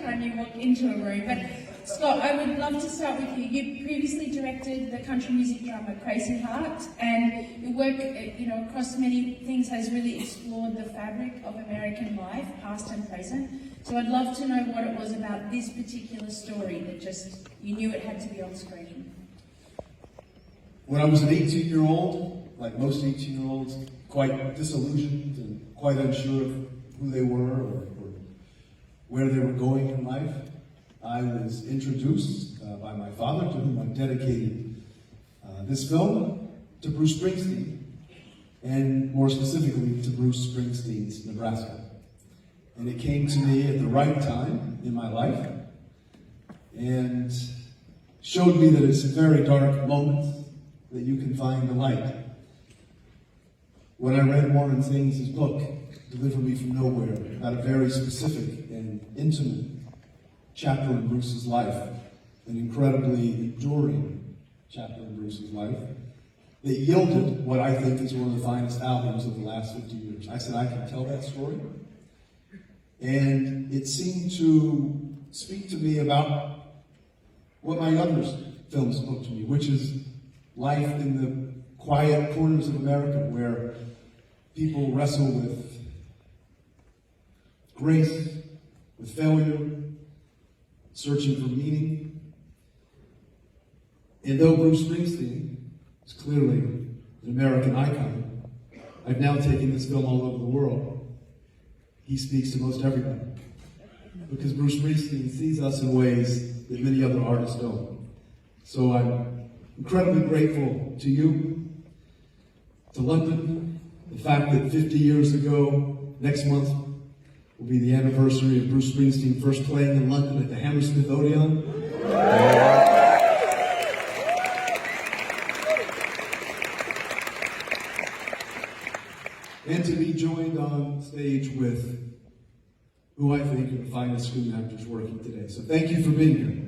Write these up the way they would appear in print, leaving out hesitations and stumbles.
time you walk into a room. But Scott, I would love to start with you. You previously directed the country music drama Crazy Heart, and your work, across many things has really explored the fabric of American life, past and present. So I'd love to know what it was about this particular story that just, you knew it had to be on screen. When I was an 18-year-old, like most 18-year-olds, quite disillusioned and quite unsure of who they were or where they were going in life, I was introduced by my father, to whom I dedicated this film, to Bruce Springsteen, and more specifically to Bruce Springsteen's Nebraska. And it came to me at the right time in my life and showed me that it's a very dark moment that you can find the light. When I read Warren Zanes' book, Deliver Me From Nowhere, about a very specific and intimate chapter in Bruce's life, an incredibly enduring chapter in Bruce's life, that yielded what I think is one of the finest albums of the last 50 years. I said, I can tell that story. And it seemed to speak to me about what my other films spoke to me, which is life in the quiet corners of America where people wrestle with grace, with failure, searching for meaning. And though Bruce Springsteen is clearly an American icon, I've now taken this film all over the world. He speaks to most everybody, because Bruce Springsteen sees us in ways that many other artists don't. So I'm incredibly grateful to you, to London, the fact that 50 years ago, next month, will be the anniversary of Bruce Springsteen first playing in London at the Hammersmith Odeon. And to be joined on stage with who I think are the finest screen actors working today. So thank you for being here.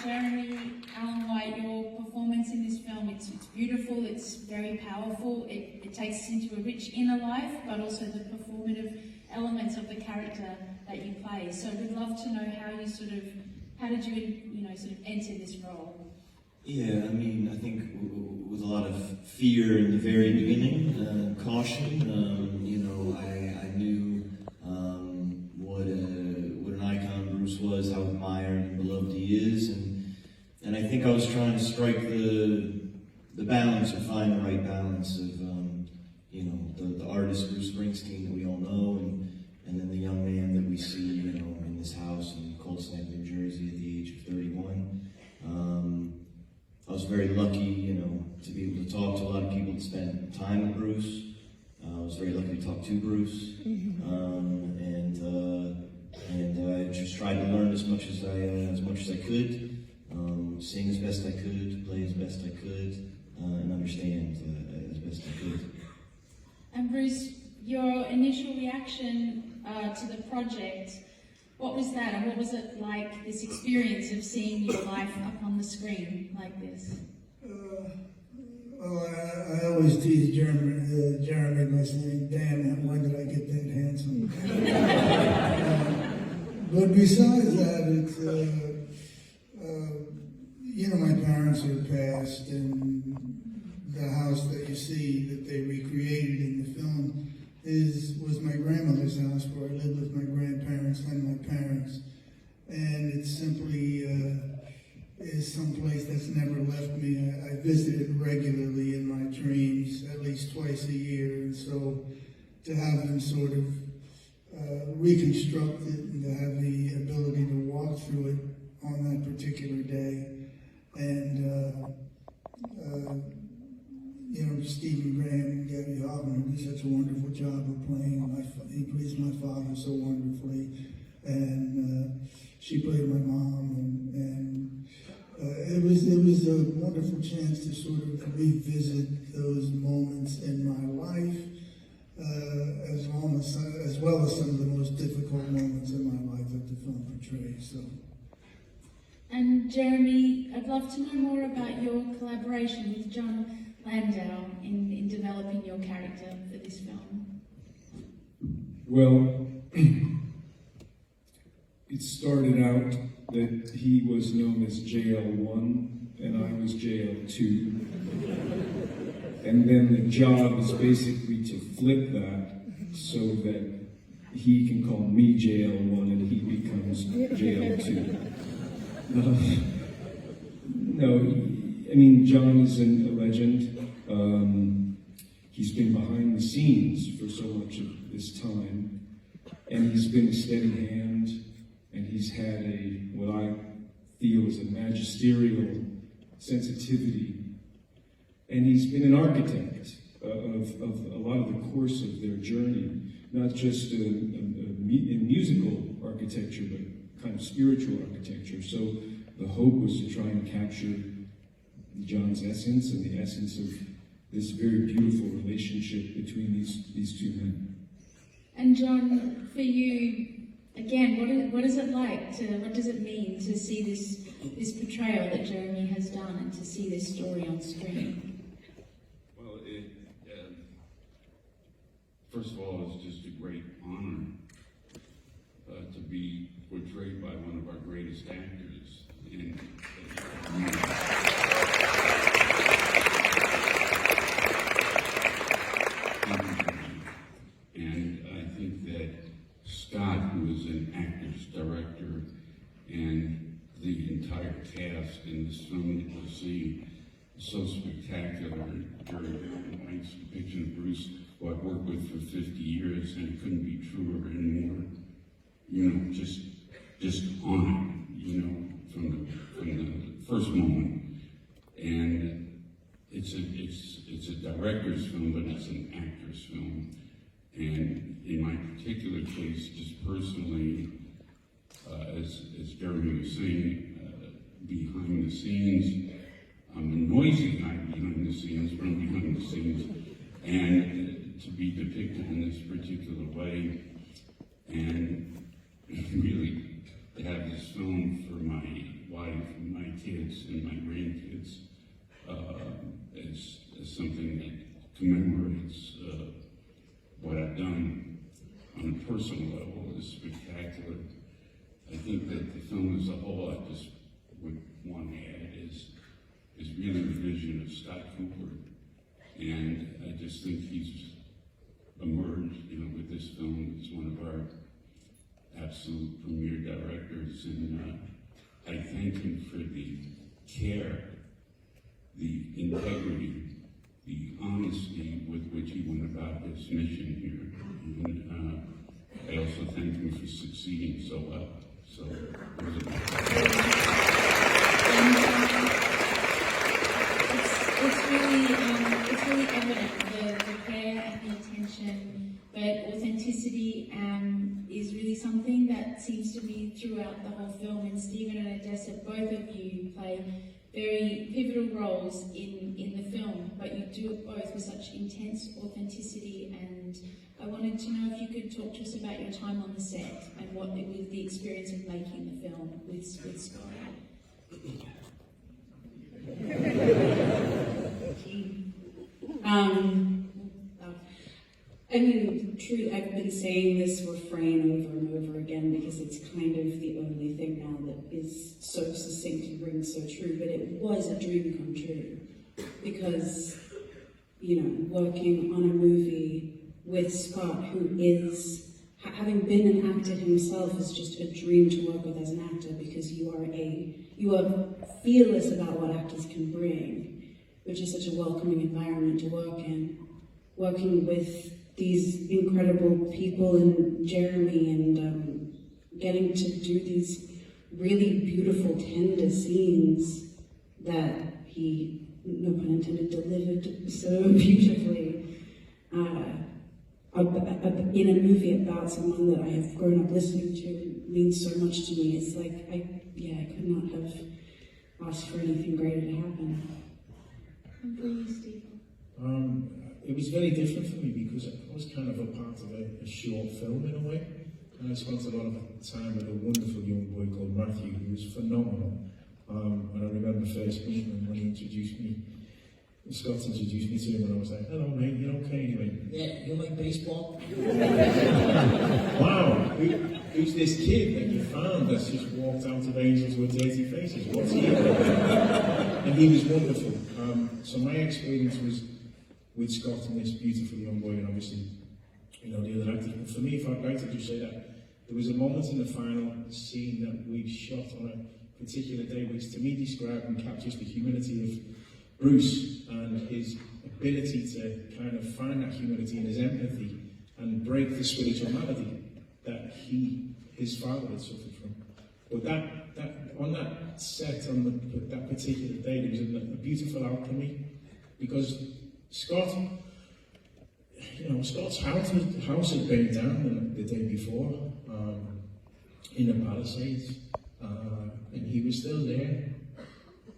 Jeremy, Alan White, your performance in this film, it's beautiful, it's very powerful, it takes us into a rich inner life, but also the performative elements of the character that you play. So we'd love to know how you how did you enter this role? Yeah, I mean, I think with a lot of fear in the very beginning, caution. I knew what an icon Bruce was, how admired and beloved he is, and I think I was trying to strike the balance, or find the right balance of the artist Bruce Springsteen that we all know, and then the young man that we see in this house in Cold Snap, New Jersey, at the age of 31. I was very lucky, to be able to talk to a lot of people that spent time with Bruce. I was very lucky to talk to Bruce, and I just tried to learn as much as I could, sing as best I could, play as best I could, and understand as best I could. And Bruce, your initial reaction to the project, what was that, and what was it like, this experience of seeing your life up on the screen like this? I always tease Jeremy by saying, damn, when did I get that handsome? But besides that, it's, my parents are passed, and the house that you see that they recreated in the film was my grandmother's house, where I lived with my grandparents and my parents. And it simply is someplace that's never left me. I visit it regularly in my dreams, at least twice a year. And so to have them sort of reconstruct it and to have the ability to walk through it on that particular day. And Stephen Graham and Gabby Hoffman did such a wonderful job of playing. He plays my father so wonderfully, and she played my mom, and it was a wonderful chance to sort of revisit those moments in my life, as well as some of the most difficult moments in my life that the film portrays. So. And Jeremy, I'd love to know more about your collaboration with John Landau in developing your character for this film? Well, it started out that he was known as JL1 and I was JL2. And then the job is basically to flip that so that he can call me JL1 and he becomes JL2. No, I mean, John is a legend. He's been behind the scenes for so much of this time, and he's been a steady hand, and he's had what I feel is a magisterial sensitivity, and he's been an architect of a lot of the course of their journey, not just in musical architecture, but kind of spiritual architecture. So the hope was to try and capture John's essence and the essence of this very beautiful relationship between these two men. And John, for you, again, what is it like what does it mean to see this portrayal that Jeremy has done and to see this story on screen? Well, first of all, it's just a great honor to be portrayed by one of our greatest actors. And I think that Scott, who is an actor's director, and the entire cast in this film that you'll see is so spectacular. Jerry White's depiction of Bruce, who I've worked with for 50 years, and it couldn't be truer anymore. You know, just on it, you know, from the first moment. And it's a director's film, but it's an actor's film. And in my particular case, just personally, as Jeremy was saying, behind the scenes, I'm a noisy guy behind the scenes, but I'm behind the scenes. And to be depicted in this particular way, and really to have this film for my wife and my kids and my grandkids as something that commemorates what I've done on a personal level is spectacular. I think that the film as a whole, I just would want to add, is really the vision of Scott Cooper. And I just think he's emerged, you know, with this film as one of our absolute premier directors. And I thank him for the care, the integrity, the honesty with which he went about his mission here. And I also thank him for succeeding so well. So, it's really evident the care and the attention, but authenticity is really something that seems to be throughout the whole film. And Stephen and Odessa, both of you play very pivotal roles in the film, but you do it both with such intense authenticity. And I wanted to know if you could talk to us about your time on the set and what it was the experience of making the film with Scott. I mean, truly, I've been saying this refrain over and over again because it's kind of the only thing now that is so succinct and rings so true, but it was a dream come true because, you know, working on a movie with Scott, who is, having been an actor himself, is just a dream to work with as an actor because you are fearless about what actors can bring, which is such a welcoming environment to work in. Working with these incredible people and Jeremy and getting to do these really beautiful, tender scenes that he, no pun intended, delivered so beautifully in a movie about someone that I have grown up listening to means so much to me. It's like, I could not have asked for anything greater to happen. And for you, Stephen? It was very different for me because I was kind of a part of a short film in a way, and I spent a lot of time with a wonderful young boy called Matthew, who was phenomenal. And I remember first meeting him when he introduced me. And Scott introduced me to him and I was like, hello mate, you okay? And he went, yeah, you like baseball? Wow, who's this kid that you found that's just walked out of Angels with Dirty Faces? What's he doing? And he was wonderful. So my experience was with Scott and this beautiful young boy, and obviously, you know, the other actors. But for me, if I'd like to just say that there was a moment in the final scene that we shot on a particular day, which to me described and captures the humility of Bruce and his ability to kind of find that humility and his empathy and break the spiritual malady that his father had suffered from. But that on that set on that particular day, there was a beautiful alchemy, because Scott, you know, Scott's house had burned down the day before in the Palisades, and he was still there.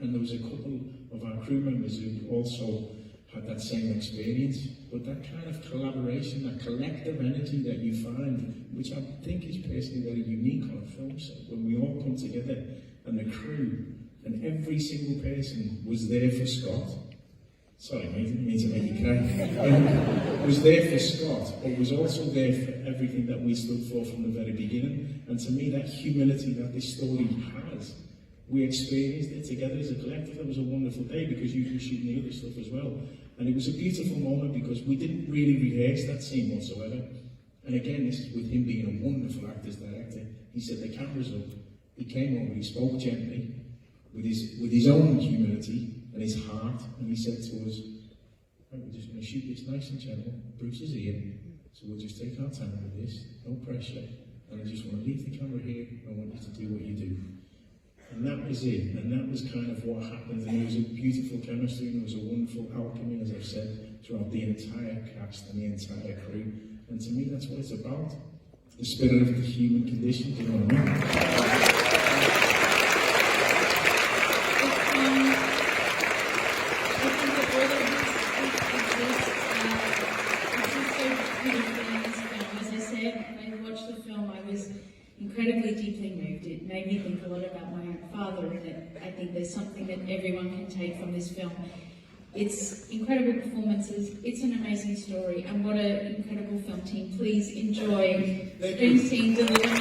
And there was a couple of our crew members who also had that same experience. But that kind of collaboration, that collective energy that you find, which I think is personally very unique on a film set, when we all come together and the crew, and every single person was there for Scott. Sorry, mate, I didn't mean to make you cry. Was there for Scott, but was also there for everything that we stood for from the very beginning. And to me, that humility that this story has, we experienced it together as a collective. It was a wonderful day because you were shooting the other stuff as well. And it was a beautiful moment because we didn't really rehearse that scene whatsoever. And again, this is with him being a wonderful actor's director. He said the camera's up. He came over, he spoke gently, with his own humility and his heart, and he said to us, right, we're just going to shoot this nice and gentle. Bruce is here, so we'll just take our time with this, no pressure, and I just want to leave the camera here, and I want you to do what you do. And that was it, and that was kind of what happened, and there was a beautiful chemistry, and there was a wonderful alchemy, as I've said, throughout the entire cast and the entire crew. And to me, that's what it's about. The spirit of the human condition, do you know what I mean? Incredibly deeply moved. It made me think a lot about my own father, and I think there's something that everyone can take from this film. It's incredible performances, it's an amazing story, and what an incredible film team. Please enjoy Springsteen delivering